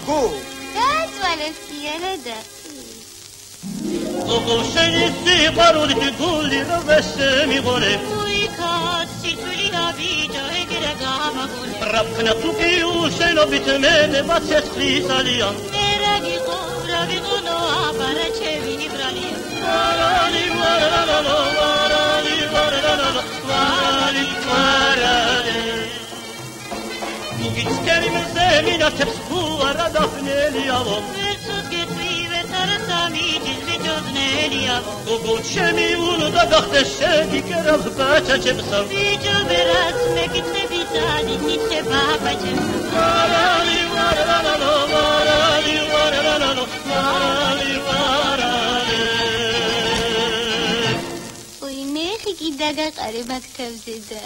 გო გააწვალეს კიანა და ოღო შენი სიყვარულით გული რომ ვესმიღორე უიქაცი თვლი აბიჯო ეგრე გამაგონე რაფქნა თუკი უშენობით მე ვაცეცხლის ალია მერა გიყო რა ვიყონო აბარაჩევი ბრალია ვარალი ვარალალო ვარალი ვარალალო ვარალი ვარალი მუგიცკერი მზე მინათებს თუ არა დაფნელიავო ვერცოდ გეტყვი ვერცარა სამიჯის ვიჯოდნელიავო გოგო ჩემი უნდა გახდეს შენი კერავ ბაჩაჩებსა ვიჯო ვერაც მეკითხები დადი თითე ბაბაჩებსა ვარალი ვარალალო ვარალი ვარალალო ვარალი ვარალი უი მე ხი კიდაგაყარე მაგთებზე და